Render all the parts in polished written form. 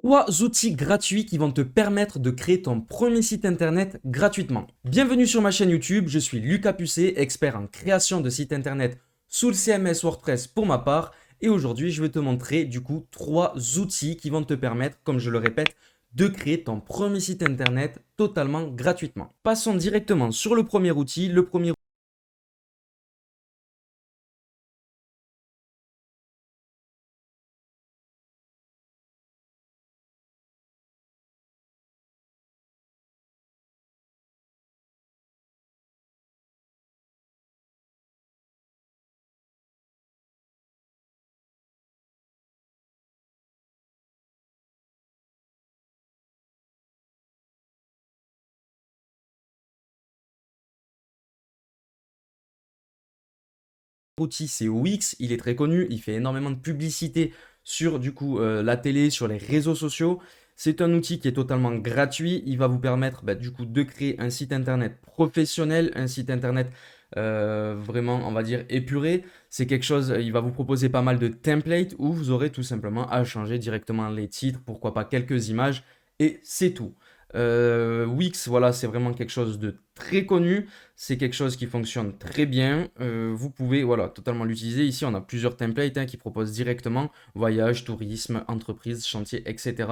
3 outils gratuits qui vont te permettre de créer ton premier site internet gratuitement. Bienvenue sur ma chaîne YouTube, je suis Lucas Pucet, expert en création de sites internet sous le CMS WordPress pour ma part. Et aujourd'hui, je vais te montrer du coup 3 outils qui vont te permettre, comme je le répète, de créer ton premier site internet totalement gratuitement. Passons directement sur le premier outil. Le premier outil, c'est Wix. Il est très connu, il fait énormément de publicité sur du coup la télé, sur les réseaux sociaux. C'est un outil qui est totalement gratuit. Il va vous permettre du coup de créer un site internet professionnel, un site internet vraiment, on va dire, épuré. C'est quelque chose, il va vous proposer pas mal de templates où vous aurez tout simplement à changer directement les titres, pourquoi pas quelques images, et c'est tout. Wix, voilà, c'est vraiment quelque chose de très connu. C'est quelque chose qui fonctionne très bien. Vous pouvez voilà, totalement l'utiliser. Ici, on a plusieurs templates qui proposent directement voyage, tourisme, entreprise, chantier, etc.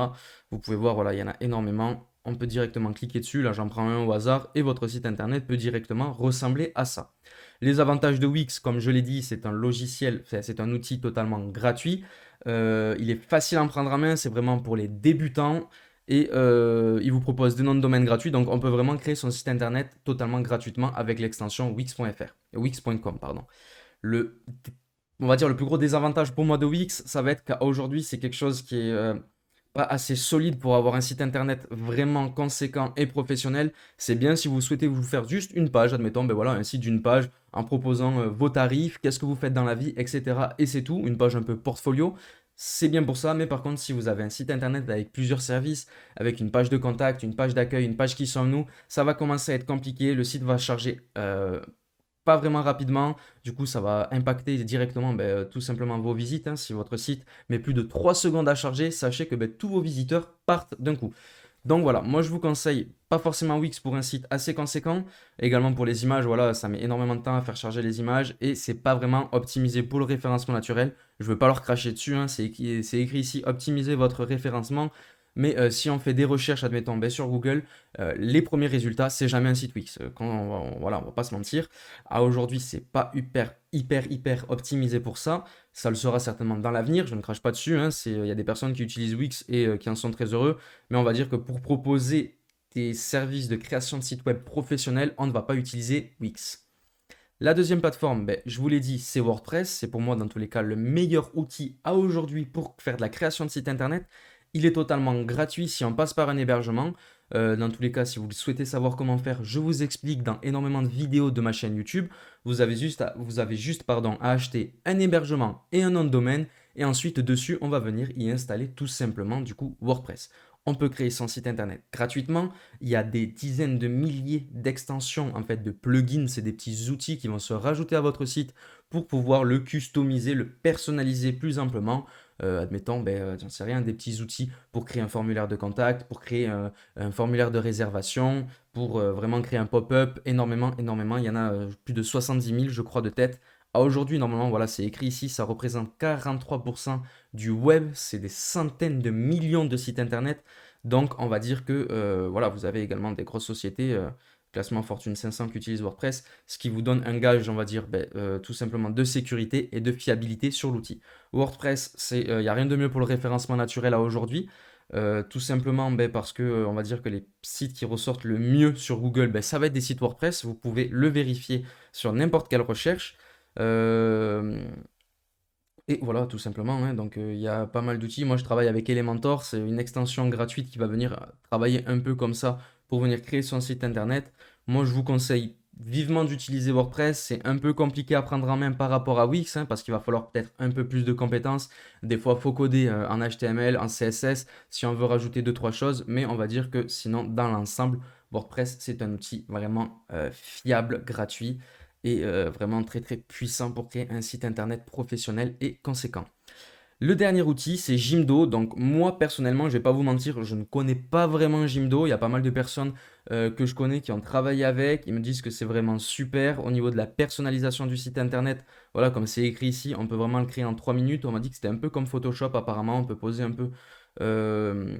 Vous pouvez voir, voilà, il y en a énormément. On peut directement cliquer dessus. Là, j'en prends un au hasard et votre site internet peut directement ressembler à ça. Les avantages de Wix, comme je l'ai dit, c'est un logiciel, c'est un outil totalement gratuit. Il est facile à en prendre en main. C'est vraiment pour les débutants. Et il vous propose des noms de domaine gratuits, donc on peut vraiment créer son site internet totalement gratuitement avec l'extension wix.fr, wix.com, pardon. Le, on va dire le plus gros désavantage pour moi de Wix, ça va être qu'aujourd'hui c'est quelque chose qui est pas assez solide pour avoir un site internet vraiment conséquent et professionnel. C'est bien si vous souhaitez vous faire juste une page, admettons, ben voilà, un site d'une page en proposant vos tarifs, qu'est-ce que vous faites dans la vie, etc. Et c'est tout, une page un peu portfolio. C'est bien pour ça, mais par contre, si vous avez un site internet avec plusieurs services, avec une page de contact, une page d'accueil, une page qui sommes-nous, ça va commencer à être compliqué. Le site va charger pas vraiment rapidement. Du coup, ça va impacter directement tout simplement vos visites, hein. Si votre site met plus de 3 secondes à charger, sachez que tous vos visiteurs partent d'un coup. Donc voilà, moi je vous conseille pas forcément Wix pour un site assez conséquent. Également pour les images, voilà, ça met énormément de temps à faire charger les images et c'est pas vraiment optimisé pour le référencement naturel. Je veux pas leur cracher dessus, hein, c'est écrit ici optimiser votre référencement. Mais si on fait des recherches, admettons, sur Google, les premiers résultats, c'est jamais un site Wix. Voilà, on va pas se mentir. À aujourd'hui, c'est pas hyper optimisé pour ça. Ça le sera certainement dans l'avenir. Je ne crache pas dessus, hein. Il y a des personnes qui utilisent Wix et qui en sont très heureux. Mais on va dire que pour proposer des services de création de sites web professionnels, on ne va pas utiliser Wix. La deuxième plateforme, je vous l'ai dit, c'est WordPress. C'est pour moi, dans tous les cas, le meilleur outil à aujourd'hui pour faire de la création de site internet. Il est totalement gratuit si on passe par un hébergement. Dans tous les cas, si vous souhaitez savoir comment faire, je vous explique dans énormément de vidéos de ma chaîne YouTube. Vous avez juste à acheter un hébergement et un nom de domaine. Et ensuite, dessus, on va venir y installer tout simplement du coup WordPress. On peut créer son site internet gratuitement. Il y a des dizaines de milliers d'extensions, en fait, de plugins. C'est des petits outils qui vont se rajouter à votre site pour pouvoir le customiser, le personnaliser plus amplement. Admettons, j'en sais rien, des petits outils pour créer un formulaire de contact, pour créer un formulaire de réservation, pour vraiment créer un pop-up. Énormément. Il y en a plus de 70 000, je crois, de tête. À aujourd'hui, normalement, voilà, c'est écrit ici, ça représente 43% du web. C'est des centaines de millions de sites internet. Donc, on va dire que voilà, vous avez également des grosses sociétés, classement Fortune 500 qui utilisent WordPress, ce qui vous donne un gage, on va dire, tout simplement de sécurité et de fiabilité sur l'outil. WordPress, il n'y a rien de mieux pour le référencement naturel à aujourd'hui. Tout simplement parce que on va dire que les sites qui ressortent le mieux sur Google, ça va être des sites WordPress. Vous pouvez le vérifier sur n'importe quelle recherche. Euh, et voilà, tout simplement, hein. Donc, il y a pas mal d'outils. Moi, je travaille avec Elementor. C'est une extension gratuite qui va venir travailler un peu comme ça pour venir créer son site internet. Moi, je vous conseille vivement d'utiliser WordPress. C'est un peu compliqué à prendre en main par rapport à Wix, hein, parce qu'il va falloir peut-être un peu plus de compétences. Des fois, il faut coder en HTML, en CSS, si on veut rajouter deux, trois choses. Mais on va dire que sinon, dans l'ensemble, WordPress, c'est un outil vraiment fiable, gratuit et vraiment très puissant pour créer un site internet professionnel et conséquent. Le dernier outil, c'est Jimdo. Donc moi personnellement, je vais pas vous mentir, je ne connais pas vraiment Jimdo. Il y a pas mal de personnes que je connais qui ont travaillé avec. Ils me disent que c'est vraiment super au niveau de la personnalisation du site internet. Voilà, comme c'est écrit ici, on peut vraiment le créer en 3 minutes. On m'a dit que c'était un peu comme Photoshop apparemment. On peut poser un peu euh,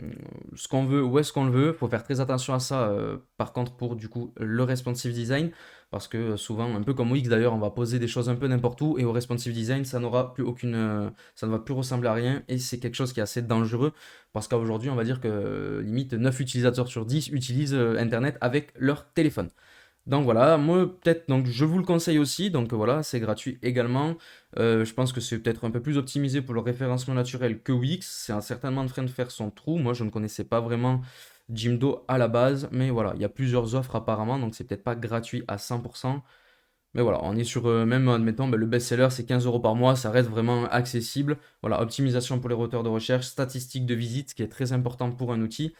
ce qu'on veut, où est-ce qu'on le veut. Faut faire très attention à ça. Par contre, pour du coup le responsive design, parce que souvent, un peu comme Wix d'ailleurs, on va poser des choses un peu n'importe où et au responsive design, ça n'aura plus aucune, ça ne va plus ressembler à rien et c'est quelque chose qui est assez dangereux parce qu'aujourd'hui, on va dire que limite 9 utilisateurs sur 10 utilisent Internet avec leur téléphone. Donc voilà, moi peut-être, donc je vous le conseille aussi, donc voilà, c'est gratuit également. Je pense que c'est peut-être un peu plus optimisé pour le référencement naturel que Wix. C'est certainement en train de faire son trou. Moi, je ne connaissais pas vraiment Jimdo à la base, mais voilà, il y a plusieurs offres apparemment, donc c'est peut-être pas gratuit à 100%. Mais voilà, on est sur, même admettons, le best-seller, c'est 15 euros par mois, ça reste vraiment accessible. Voilà, optimisation pour les moteurs de recherche, statistiques de visite, ce qui est très important pour un outil.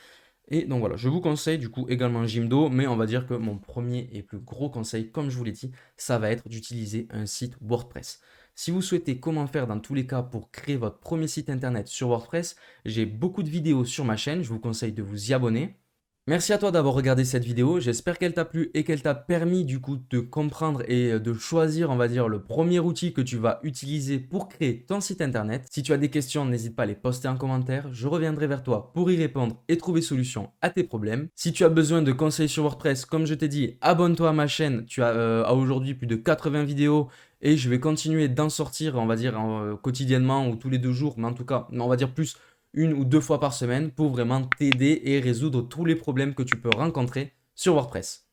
Et donc voilà, je vous conseille du coup également Jimdo, mais on va dire que mon premier et plus gros conseil, comme je vous l'ai dit, ça va être d'utiliser un site WordPress. Si vous souhaitez comment faire dans tous les cas pour créer votre premier site internet sur WordPress, j'ai beaucoup de vidéos sur ma chaîne, je vous conseille de vous y abonner. Merci à toi d'avoir regardé cette vidéo, j'espère qu'elle t'a plu et qu'elle t'a permis du coup de comprendre et de choisir on va dire le premier outil que tu vas utiliser pour créer ton site internet. Si tu as des questions, n'hésite pas à les poster en commentaire, je reviendrai vers toi pour y répondre et trouver solution à tes problèmes. Si tu as besoin de conseils sur WordPress, comme je t'ai dit, abonne-toi à ma chaîne, tu as aujourd'hui plus de 80 vidéos et je vais continuer d'en sortir on va dire quotidiennement ou tous les 2 jours, mais en tout cas on va dire plus 1 ou 2 fois par semaine pour vraiment t'aider et résoudre tous les problèmes que tu peux rencontrer sur WordPress.